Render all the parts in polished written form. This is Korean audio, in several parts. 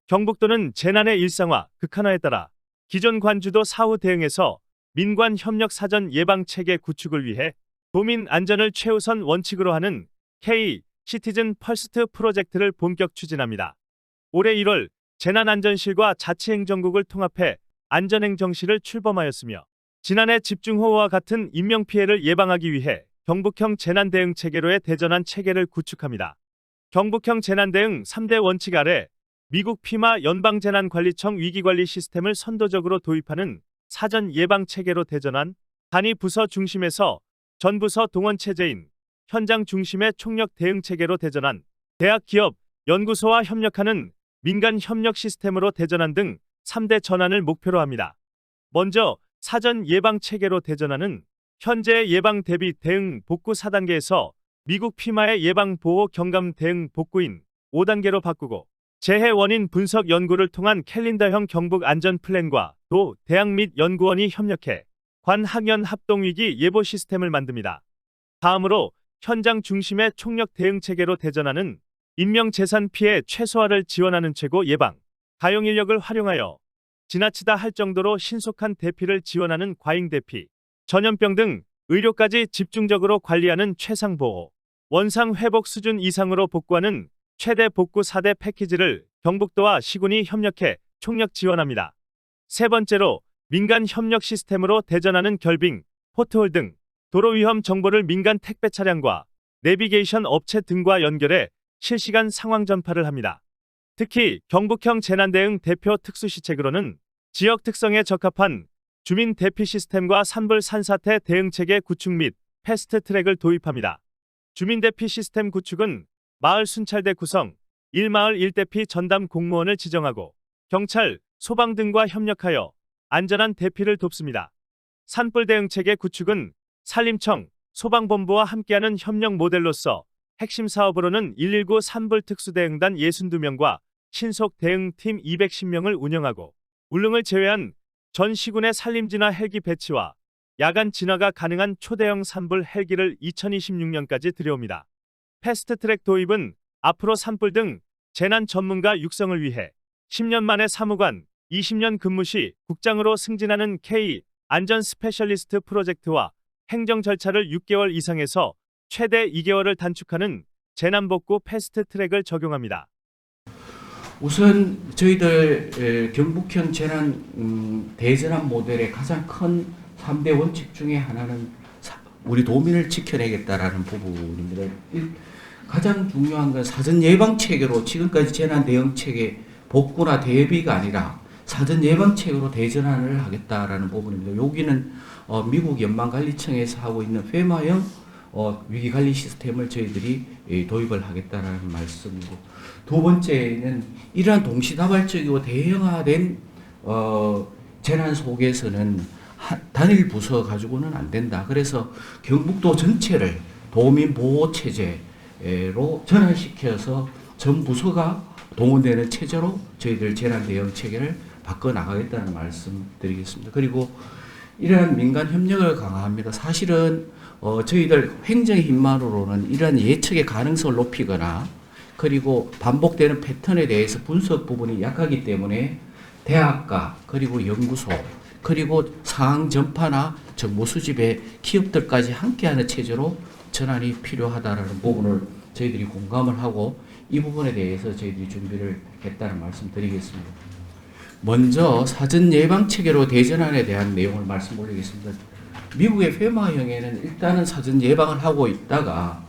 경북도는 재난의 일상화, 극한화에 따라 기존 관주도 사후 대응에서 민관 협력 사전 예방 체계 구축을 위해 도민 안전을 최우선 원칙으로 하는 K 시티즌 퍼스트 프로젝트를 본격 추진합니다. 올해 1월 재난안전실과 자치행정국을 통합해 안전행정실을 출범하였으며 지난해 집중호우와 같은 인명피해를 예방하기 위해 경북형 재난대응체계로의 대전환 체계를 구축합니다. 경북형 재난대응 3대 원칙 아래 미국 피마 연방재난관리청 위기관리 시스템을 선도적으로 도입하는 사전 예방체계로 대전환, 단위 부서 중심에서 전부서 동원체제인 현장 중심의 총력 대응체계로 대전환, 대학, 기업, 연구소와 협력하는 민간 협력 시스템으로 대전환 등 3대 전환을 목표로 합니다. 먼저 사전 예방 체계로 대전환은 현재의 예방 대비 대응 복구 4단계에서 미국 피마의 예방 보호 경감 대응 복구인 5단계로 바꾸고 재해 원인 분석 연구를 통한 캘린더형 경북 안전 플랜과 도, 대학 및 연구원이 협력해 관학연 합동위기 예보 시스템을 만듭니다. 다음으로 현장 중심의 총력 대응 체계로 대전하는 인명재산 피해 최소화를 지원하는 최고 예방, 가용 인력을 활용하여 지나치다 할 정도로 신속한 대피를 지원하는 과잉 대피, 전염병 등 의료까지 집중적으로 관리하는 최상보호, 원상 회복 수준 이상으로 복구하는 최대 복구 4대 패키지를 경북도와 시군이 협력해 총력 지원합니다. 세 번째로 민간 협력 시스템으로 대전하는 결빙, 포트홀 등 도로 위험 정보를 민간 택배 차량과 내비게이션 업체 등과 연결해 실시간 상황 전파를 합니다. 특히 경북형 재난대응 대표 특수시책으로는 지역 특성에 적합한 주민 대피 시스템과 산불 산사태 대응체계 구축 및 패스트 트랙을 도입합니다. 주민 대피 시스템 구축은 마을 순찰대 구성, 1마을 1대피 전담 공무원을 지정하고 경찰, 소방 등과 협력하여 안전한 대피를 돕습니다. 산불 대응체계 구축은 산림청, 소방본부와 함께하는 협력 모델로서 핵심 사업으로는 119 산불 특수대응단 62명과 신속 대응팀 210명을 운영하고 울릉을 제외한 전 시군의 산림진화 헬기 배치와 야간 진화가 가능한 초대형 산불 헬기를 2026년까지 들여옵니다. 패스트트랙 도입은 앞으로 산불 등 재난 전문가 육성을 위해 10년 만에 사무관, 20년 근무 시 국장으로 승진하는 K 안전 스페셜리스트 프로젝트와 행정 절차를 6개월 이상에서 최대 2개월을 단축하는 재난복구 패스트트랙을 적용합니다. 우선 저희들 경북형 재난 대전환 모델의 가장 큰 3대 원칙 중에 하나는 우리 도민을 지켜내겠다라는 부분입니다. 가장 중요한 건 사전 예방 체계로 지금까지 재난 대응 체계 복구나 대비가 아니라 사전 예방 체계로 대전환을 하겠다라는 부분입니다. 여기는 미국 연방관리청에서 하고 있는 페마형 위기관리 시스템을 저희들이 도입을 하겠다는 말씀이고, 두 번째는 이러한 동시다발적이고 대형화된 재난 속에서는 단일 부서 가지고는 안 된다. 그래서 경북도 전체를 도민 보호 체제로 전환시켜서 전 부서가 동원되는 체제로 저희들 재난 대응 체계를 바꿔 나가겠다는 말씀 드리겠습니다. 그리고 이러한 민간 협력을 강화합니다. 사실은 저희들 행정의 힘만으로는 이러한 예측의 가능성을 높이거나 그리고 반복되는 패턴에 대해서 분석 부분이 약하기 때문에 대학가 그리고 연구소 그리고 상황 전파나 정보 수집의 기업들까지 함께하는 체제로 전환이 필요하다는 부분을 저희들이 공감을 하고 이 부분에 대해서 저희들이 준비를 했다는 말씀 드리겠습니다. 먼저 사전 예방 체계로 대전환에 대한 내용을 말씀 올리겠습니다. 미국의 페마형에는 일단은 사전 예방을 하고 있다가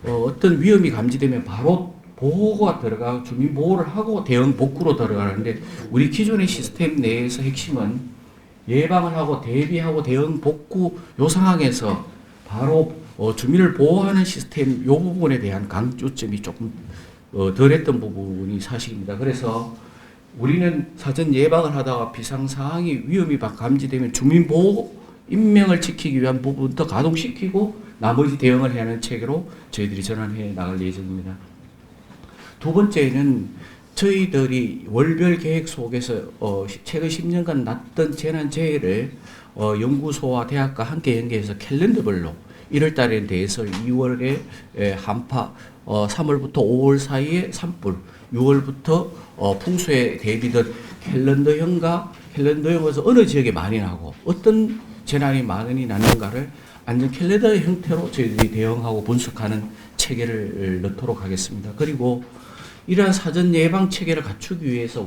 어떤 위험이 감지되면 바로 보호가 들어가고 주민 보호를 하고 대응 복구로 들어가는데, 우리 기존의 시스템 내에서 핵심은 예방을 하고 대비하고 대응 복구 요 상황에서 바로 주민을 보호하는 시스템 요 부분에 대한 강조점이 조금 덜했던 부분이 사실입니다. 그래서 우리는 사전 예방을 하다가 비상 상황이 위험이 감지되면 주민 보호 인명을 지키기 위한 부분부터 가동시키고 나머지 대응을 해야 하는 체계로 저희들이 전환해 나갈 예정입니다. 두 번째는 저희들이 월별 계획 속에서 최근 10년간 났던 재난 재해를 연구소와 대학과 함께 연계해서 캘린더별로 1월 달에 대해서 2월에 한파, 3월부터 5월 사이에 산불, 6월부터 풍수에 대비된 캘린더형에서 어느 지역에 많이 나고 어떤 재난이 많이 났는가를 안전 캘린더 형태로 저희들이 대응하고 분석하는 체계를 넣도록 하겠습니다. 그리고 이러한 사전 예방 체계를 갖추기 위해서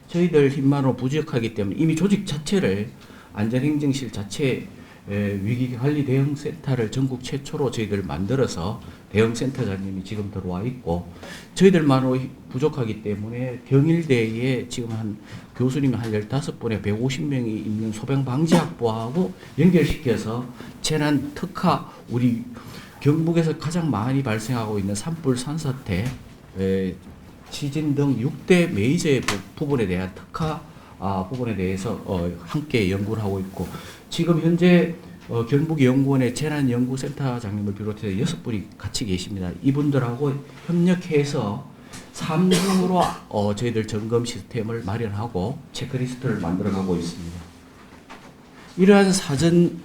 저희들 힘만으로 부족하기 때문에 이미 조직 자체를 안전행정실 자체 위기관리 대응센터를 전국 최초로 저희들 만들어서 대응센터장님이 지금 들어와 있고, 저희들만으로 부족하기 때문에 경일대에 지금 한 교수님이 한 15분에 150명이 있는 소방방지학부하고 연결시켜서 재난 특화, 우리 경북에서 가장 많이 발생하고 있는 산불, 산사태, 지진 등 6대 메이저의 부분에 대한 특화 부분에 대해서 함께 연구를 하고 있고, 지금 현재 경북연구원의 재난연구센터장님을 비롯해서 6분이 같이 계십니다. 이분들하고 협력해서 3중으로 저희들 점검 시스템을 마련하고 체크리스트를 만들어가고 있습니다. 이러한 사전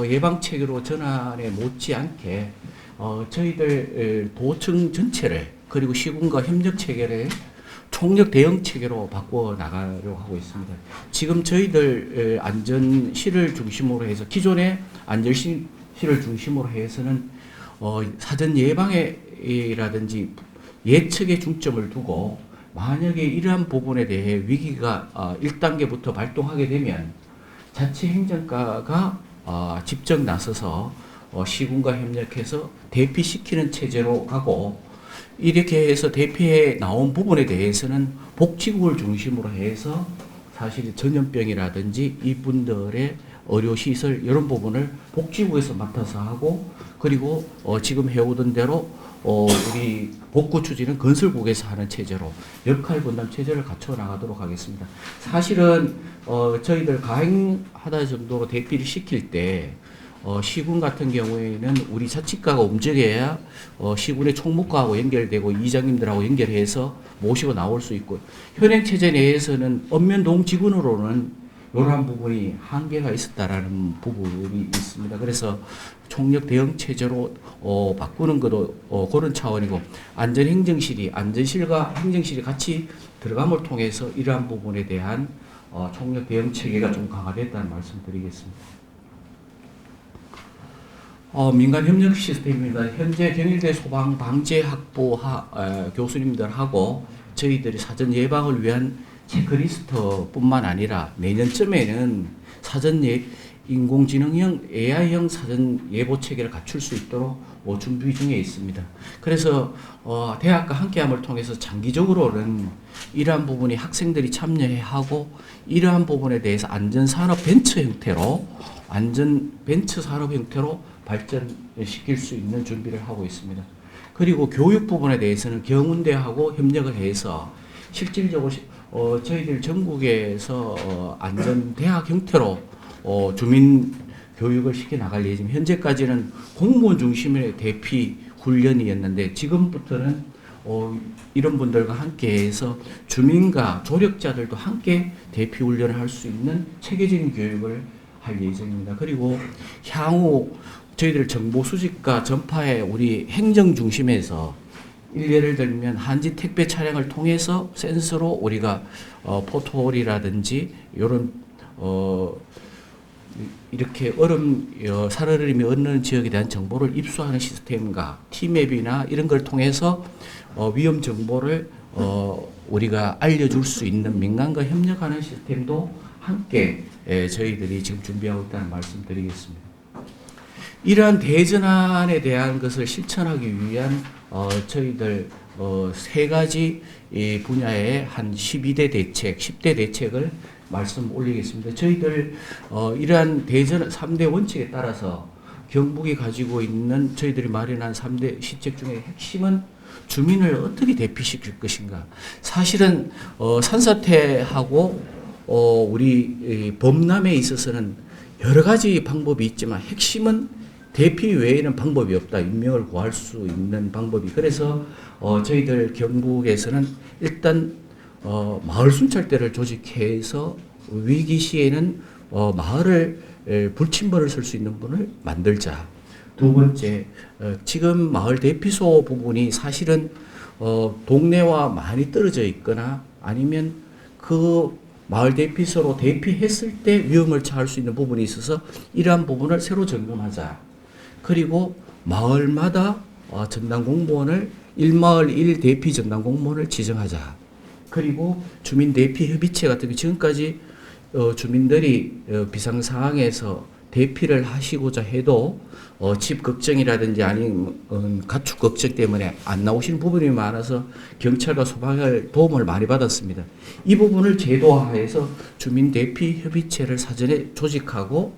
예방체계로 전환에 못지않게 저희들 도청 전체를, 그리고 시군과 협력체계를 총력 대응체계로 바꿔 나가려고 하고 있습니다. 지금 저희들 안전실을 중심으로 해서, 기존의 안전실을 중심으로 해서는 사전 예방이라든지 예측에 중점을 두고, 만약에 이러한 부분에 대해 위기가 1단계부터 발동하게 되면 자치 행정과가 직접 나서서 시군과 협력해서 대피시키는 체제로 가고, 이렇게 해서 대피해 나온 부분에 대해서는 복지국을 중심으로 해서 사실 전염병이라든지 이분들의 의료시설 이런 부분을 복지국에서 맡아서 하고, 그리고 지금 해오던 대로 우리 복구 추진은 건설국에서 하는 체제로 역할 분담 체제를 갖춰 나가도록 하겠습니다. 사실은 저희들 가행하다 정도로 대피를 시킬 때 시군 같은 경우에는 우리 자치과가 움직여야 시군의 총무과하고 연결되고 이장님들하고 연결해서 모시고 나올 수 있고, 현행체제 내에서는 읍면동 직원으로는 이러한 부분이 한계가 있었다라는 부분이 있습니다. 그래서 총력 대응체제로 바꾸는 것도 그런 차원이고, 안전실과 행정실이 같이 들어감을 통해서 이러한 부분에 대한 총력 대응체계가 좀 강화됐다는 말씀 드리겠습니다. 민간 협력 시스템입니다. 현재 경일대 소방방재학부 교수님들하고 저희들이 사전 예방을 위한 체크리스트뿐만 아니라 내년쯤에는 인공지능형 AI형 사전 예보 체계를 갖출 수 있도록 준비 중에 있습니다. 그래서 대학과 함께함을 통해서 장기적으로는 이러한 부분이 학생들이 참여하고, 이러한 부분에 대해서 안전산업 벤처 산업 형태로 발전시킬 수 있는 준비를 하고 있습니다. 그리고 교육 부분에 대해서는 경운대하고 협력을 해서 실질적으로 저희들 전국에서 안전대학 형태로 주민 교육을 시켜 나갈 예정입니다. 현재까지는 공무원 중심의 대피 훈련이었는데, 지금부터는 이런 분들과 함께해서 주민과 조력자들도 함께 대피 훈련을 할 수 있는 체계적인 교육을 할 예정입니다. 그리고 향후 저희들 정보 수집과 전파에 우리 행정 중심에서, 예를 들면 한지 택배 차량을 통해서 센서로 우리가 포토홀이라든지 이런 이렇게 살얼음이 없는 지역에 대한 정보를 입수하는 시스템과 티맵이나 이런 걸 통해서 위험 정보를 우리가 알려줄 수 있는 민간과 협력하는 시스템도 함께 저희들이 지금 준비하고 있다는 말씀 드리겠습니다. 이러한 대전환에 대한 것을 실천하기 위한 저희들 세 가지 분야의 한 12대 대책, 10대 대책을 말씀 올리겠습니다. 저희들 이러한 대전 3대 원칙에 따라서 경북이 가지고 있는 저희들이 마련한 3대 시책 중에 핵심은 주민을 어떻게 대피시킬 것인가. 사실은 산사태하고 우리 범람에 있어서는 여러 가지 방법이 있지만 핵심은 대피 외에는 방법이 없다. 인명을 구할 수 있는 방법이. 그래서 저희들 경북에서는 일단 마을 순찰대를 조직해서 위기 시에는 마을을 불침번을 쓸 수 있는 분을 만들자. 두 번째, 지금 마을 대피소 부분이 사실은 동네와 많이 떨어져 있거나 아니면 그 마을 대피소로 대피했을 때 위험을 처할 수 있는 부분이 있어서 이러한 부분을 새로 점검하자. 그리고 마을마다 전담 공무원을 1마을 1대피 전담 공무원을 지정하자. 그리고 주민 대피 협의체 같은 게 지금까지 주민들이 비상 상황에서 대피를 하시고자 해도 집 걱정이라든지 아니면 가축 걱정 때문에 안 나오시는 부분이 많아서 경찰과 소방을 도움을 많이 받았습니다. 이 부분을 제도화해서 주민 대피 협의체를 사전에 조직하고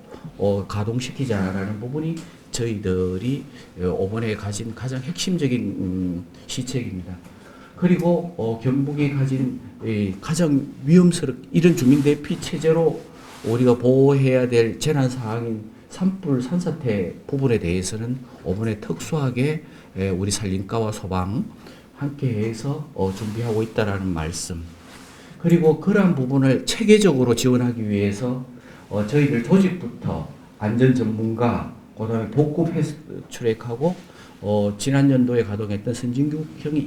가동시키자라는 부분이 저희들이 이번에 가진 가장 핵심적인 시책입니다. 그리고 경북이 가진 가장 이런 주민 대피 체제로 우리가 보호해야 될 재난 상황인 산불 산사태 부분에 대해서는 이번에 특수하게 우리 산림과와 소방 함께해서 준비하고 있다라는 말씀. 그리고 그러한 부분을 체계적으로 지원하기 위해서 저희들 조직부터 안전 전문가, 그다음에 복구 패스트 트랙하고 지난 연도에 가동했던 선진국형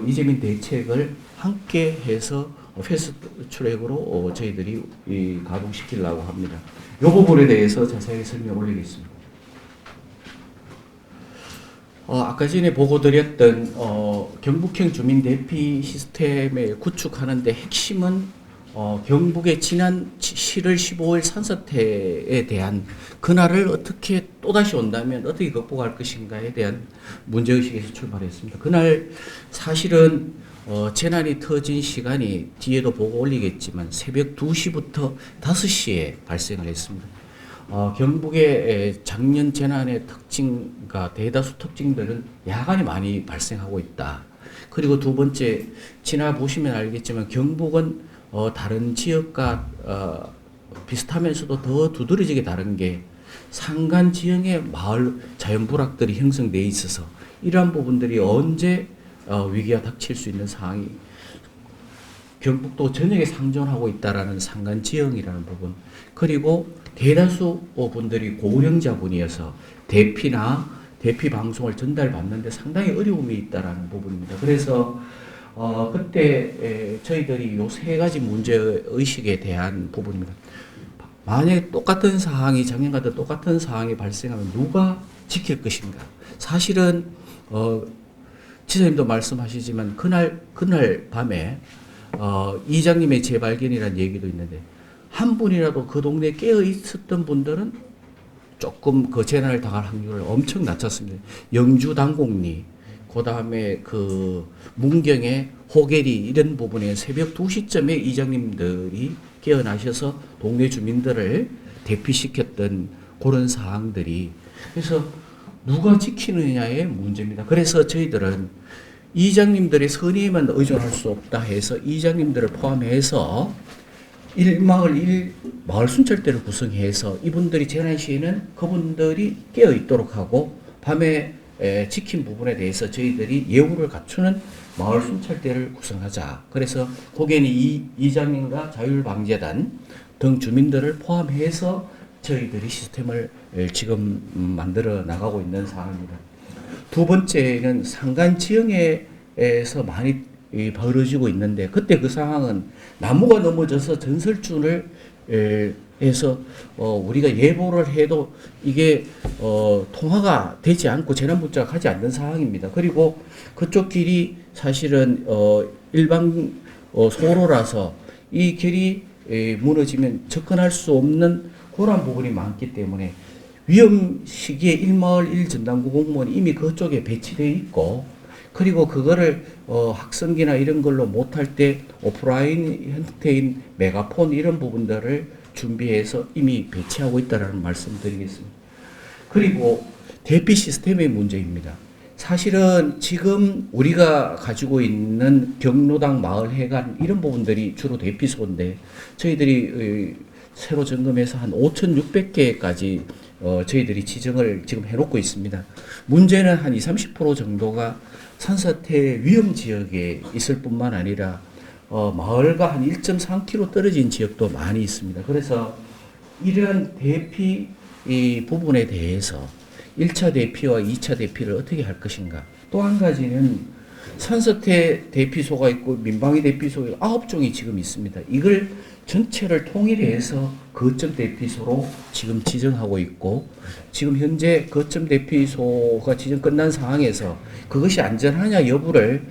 이재민 대책을 함께 해서 패스트 트랙으로 저희들이 가동시키려고 합니다. 이 부분에 대해서 자세하게 설명 올리겠습니다. 아까 전에 보고드렸던 경북형 주민 대피 시스템을 구축하는데 핵심은 경북의 지난 7월 15일 산사태에 대한 그날을 어떻게 또다시 온다면 어떻게 극복할 것인가에 대한 문제의식에서 출발했습니다. 그날 사실은 재난이 터진 시간이 뒤에도 보고 올리겠지만 새벽 2시부터 5시에 발생을 했습니다. 경북의 작년 재난의 특징과 대다수 특징들은 야간에 많이 발생하고 있다. 그리고 두 번째, 지나보시면 알겠지만 경북은 다른 지역과 비슷하면서도 더 두드러지게 다른 게 산간 지형의 마을 자연부락들이 형성되어 있어서 이러한 부분들이 언제 위기가 닥칠 수 있는 상황이 경북도 전역에 상존하고 있다라는 산간 지형이라는 부분, 그리고 대다수 분들이 고령자분이어서 대피 방송을 전달받는데 상당히 어려움이 있다라는 부분입니다. 그래서 그때 저희들이 요 세 가지 문제 의식에 대한 부분입니다. 만약에 똑같은 상황이 작년과 똑같은 상황이 발생하면 누가 지킬 것인가? 사실은 지사님도 말씀하시지만 그날 밤에 이장님의 재발견이라는 얘기도 있는데 한 분이라도 그 동네에 깨어 있었던 분들은 조금 그 재난을 당할 확률을 엄청 낮췄습니다. 영주 당곡리, 그 다음에 그 문경의 호계리 이런 부분에 새벽 2시쯤에 이장님들이 깨어나셔서 동네 주민들을 대피시켰던 그런 사항들이, 그래서 누가 지키느냐의 문제입니다. 그래서 저희들은 이장님들의 선의에만 의존할 수 없다 해서 이장님들을 포함해서 1마을 1마을 순찰대를 구성해서 이분들이 재난 시에는 그분들이 깨어 있도록 하고 밤에 지킨 부분에 대해서 저희들이 예우를 갖추는 마을 순찰대를 구성하자. 그래서 거기에는 이장님과 자율방재단 등 주민들을 포함해서 저희들이 시스템을 지금 만들어 나가고 있는 상황입니다. 두 번째는 산간 지형에서 많이 벌어지고 있는데 그때 그 상황은 나무가 넘어져서 전설줄을 해서 우리가 예보를 해도 이게 통화가 되지 않고 재난 문자가 가지 않는 상황입니다. 그리고 그쪽 길이 사실은 일반 소로라서 이 길이 무너지면 접근할 수 없는 그런 부분이 많기 때문에 위험 시기에 1마을 1전담구 공무원이 이미 그쪽에 배치되어 있고, 그리고 그거를 학성기나 이런 걸로 못할 때 오프라인 형태인 메가폰 이런 부분들을 준비해서 이미 배치하고 있다는 말씀드리겠습니다. 그리고 대피 시스템의 문제입니다. 사실은 지금 우리가 가지고 있는 경로당 마을 해관 이런 부분들이 주로 대피소인데 저희들이 새로 점검해서 한 5,600개까지 저희들이 지정을 지금 해놓고 있습니다. 문제는 한 20-30% 정도가 산사태 위험 지역에 있을 뿐만 아니라 마을과 한 1.3km 떨어진 지역도 많이 있습니다. 그래서 이러한 대피 이 부분에 대해서 1차 대피와 2차 대피를 어떻게 할 것인가. 또 한 가지는 산서태 대피소가 있고 민방위 대피소 9종이 지금 있습니다. 이걸 전체를 통일해서 거점 대피소로 지금 지정하고 있고, 지금 현재 거점 대피소가 지정 끝난 상황에서 그것이 안전하냐 여부를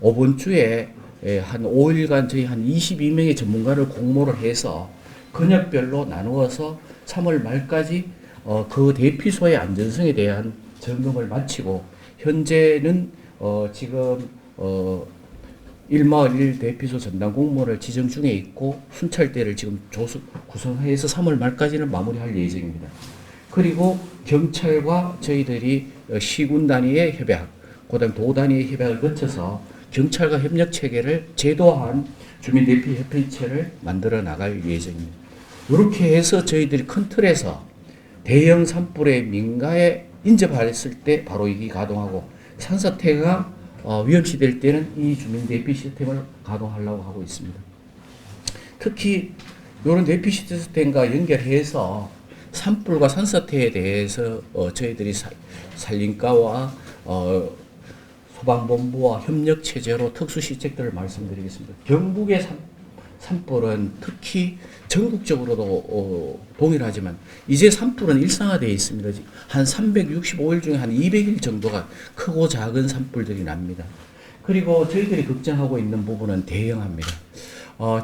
이번 주에 한 5일간 저희 한 22명의 전문가를 공모를 해서 근역별로 나누어서 3월 말까지 그 대피소의 안전성에 대한 점검을 마치고, 현재는 지금 1마을 1 대피소 전담 공무원을 지정 중에 있고, 순찰대를 지금 구성해서 3월 말까지는 마무리할 예정입니다. 그리고 경찰과 저희들이 시군 단위의 협약, 그다음 도 단위의 협약을 거쳐서 경찰과 협력 체계를 제도화한 주민 대피 협의체를 만들어 나갈 예정입니다. 이렇게 해서 저희들이 큰 틀에서 대형 산불의 민가에 인접했을 때 바로 이게 가동하고, 산사태가 위험시될 때는 이 주민 대피 시스템을 가동하려고 하고 있습니다. 특히 이런 대피 시스템과 연결해서 산불과 산사태에 대해서 저희들이 산림과와 소방본부와 협력 체제로 특수 시책들을 말씀드리겠습니다. 경북의 산불은 특히 전국적으로도 동일하지만 이제 산불은 일상화되어 있습니다. 한 365일 중에 한 200일 정도가 크고 작은 산불들이 납니다. 그리고 저희들이 걱정하고 있는 부분은 대형합니다.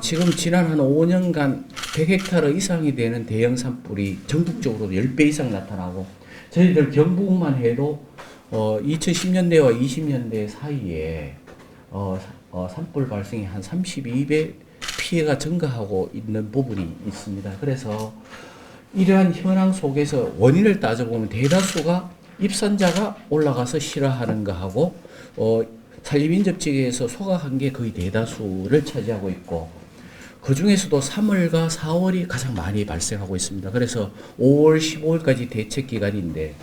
지금 지난 한 5년간 100헥타르 이상이 되는 대형 산불이 전국적으로 10배 이상 나타나고, 저희들 경북만 해도 2010년대와 20년대 사이에 산불 발생이 한 32배 피해가 증가하고 있는 부분이 있습니다. 그래서 이러한 현황 속에서 원인을 따져보면 대다수가 입산자가 올라가서 실화하는 거하고 산림인접지구에서 소각한 게 거의 대다수를 차지하고 있고, 그 중에서도 3월과 4월이 가장 많이 발생하고 있습니다. 그래서 5월, 15월까지 대책 기간인데,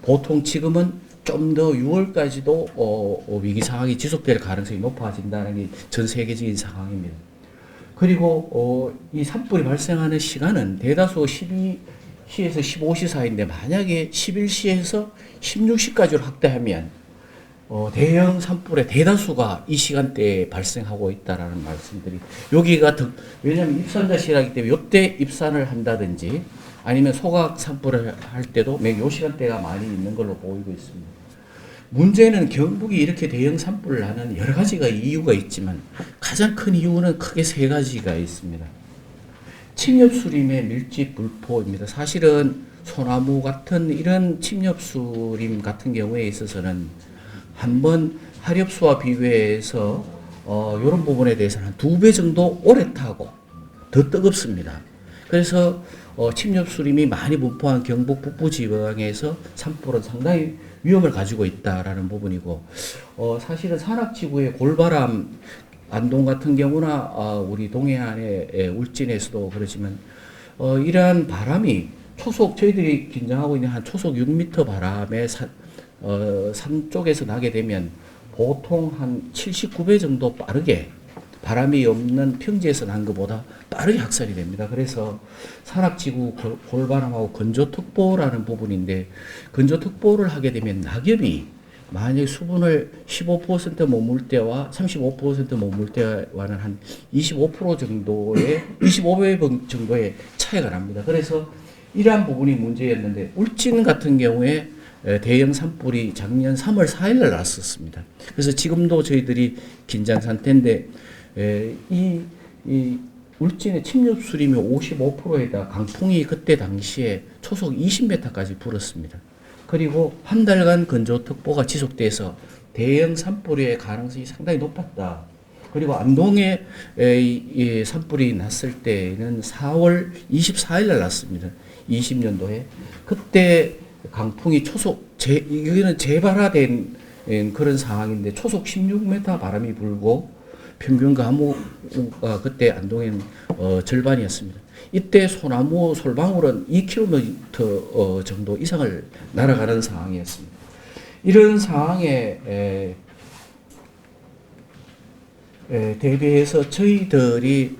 보통 지금은 좀 더 6월까지도 위기 상황이 지속될 가능성이 높아진다는 게 전 세계적인 상황입니다. 그리고 이 산불이 발생하는 시간은 대다수 12시에서 15시 사이인데, 만약에 11시에서 16시까지로 확대하면 대형 산불의 대다수가 이 시간대에 발생하고 있다라는 말씀들이, 여기가 왜냐하면 입산자 시라기 때문에 이때 입산을 한다든지 아니면 소각 산불을 할 때도 요 시간대가 많이 있는 걸로 보이고 있습니다. 문제는 경북이 이렇게 대형 산불을 하는 여러 가지가 이유가 있지만, 가장 큰 이유는 크게 세 가지가 있습니다. 침엽수림의 밀집 불포입니다. 사실은 소나무 같은 이런 침엽수림 같은 경우에 있어서는 한번 하렵수와 비교해서 이런 부분에 대해서는 한 2배 정도 오래 타고 더 뜨겁습니다. 그래서 침엽수림이 많이 분포한 경북 북부 지방에서 산불은 상당히 위험을 가지고 있다라는 부분이고, 사실은 산악지구의 골바람, 안동 같은 경우나 우리 동해안의 울진에서도 그렇지만 이러한 바람이 초속, 저희들이 긴장하고 있는 한 초속 6m 바람에 산 쪽에서 나게 되면 보통 한 79배 정도 빠르게, 바람이 없는 평지에서 난 것보다 빠르게 확산이 됩니다. 그래서 산악지구 골바람하고 건조특보라는 부분인데, 건조특보를 하게 되면 낙엽이 만약 수분을 15% 머물 때와 35% 머물 때와는 한 25% 정도의 25배 정도의 차이가 납니다. 그래서 이러한 부분이 문제였는데, 울진 같은 경우에 대형 산불이 작년 3월 4일 날 났었습니다. 그래서 지금도 저희들이 긴장 상태인데, 이 울진의 침엽수림이 55%에다 강풍이 그때 당시에 초속 20m까지 불었습니다. 그리고 한 달간 건조특보가 지속돼서 대형 산불의 가능성이 상당히 높았다. 그리고 안동에 산불이 났을 때는 4월 24일 날 났습니다. 20년도에. 그때 강풍이 이거는 재발화된 그런 상황인데, 초속 16m 바람이 불고 평균 가무가 그때 안동에는 절반이었습니다. 이때 소나무 솔방울은 2km 정도 이상을 날아가는 상황이었습니다. 이런 상황에 대비해서 저희들이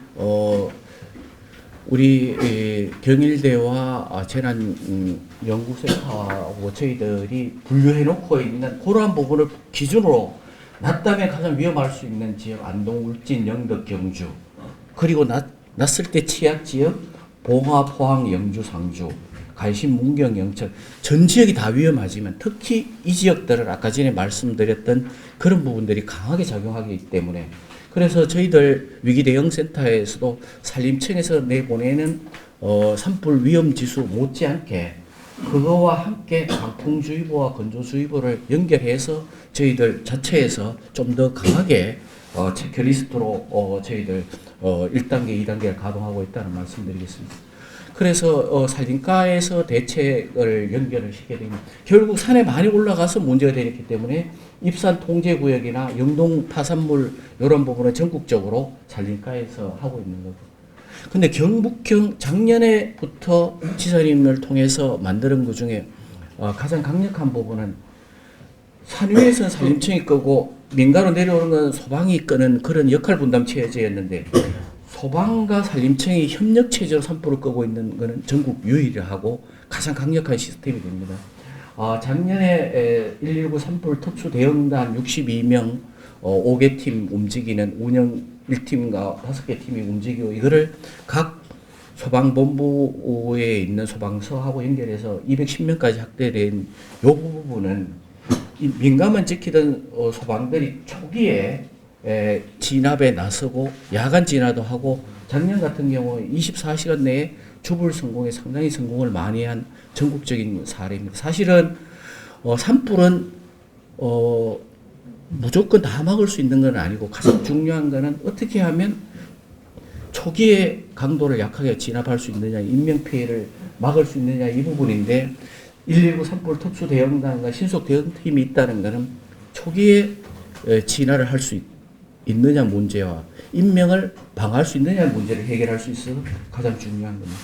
우리 경일대와 재난연구센터하고 저희들이 분류해 놓고 있는 그러한 부분을 기준으로 낮담에 가장 위험할 수 있는 지역 안동, 울진, 영덕, 경주 그리고 낮을 때 취약 지역 봉화, 포항, 영주, 상주, 갈신, 문경, 영천 전 지역이 다 위험하지만 특히 이 지역들은 아까 전에 말씀드렸던 그런 부분들이 강하게 작용하기 때문에 그래서 저희들 위기대응센터에서도 산림청에서 내보내는 산불 위험지수 못지않게 그거와 함께 강풍주의보와 건조주의보를 연결해서 저희들 자체에서 좀 더 강하게 체크리스트로 저희들 1단계, 2단계를 가동하고 있다는 말씀드리겠습니다. 그래서 산림가에서 대책을 연결을 시키게 되면 결국 산에 많이 올라가서 문제가 되기 때문에 입산 통제구역이나 영동 파산물 이런 부분은 전국적으로 산림가에서 하고 있는 거고. 근데 경북형 작년에부터 지사님을 통해서 만드는 것 중에 가장 강력한 부분은 산 위에서는 산림청이 끄고 민가로 내려오는 건 소방이 끄는 그런 역할 분담 체제였는데 소방과 산림청이 협력 체제로 산불을 끄고 있는 것은 전국 유일하고 가장 강력한 시스템이 됩니다. 작년에 119 산불 특수 대응단 62명 5개 팀 움직이는 운영 1팀과 5개 팀이 움직이고 이거를 각 소방본부에 있는 소방서하고 연결해서 210명까지 확대된 이 부분은 민감한 지키던 소방들이 초기에 진압에 나서고 야간 진화도 하고 작년 같은 경우 24시간 내에 주불 성공에 상당히 성공을 많이 한 전국적인 사례입니다. 사실은 산불은 무조건 다 막을 수 있는 건 아니고 가장 중요한 거는 어떻게 하면 초기에 강도를 약하게 진압할 수 있느냐, 인명피해를 막을 수 있느냐 이 부분인데 119 산불 특수 대응단과 신속 대응팀이 있다는 것은 초기에 진화를 할 수 있느냐 문제와 인명을 방어할 수 있느냐 문제를 해결할 수 있어서 가장 중요한 겁니다.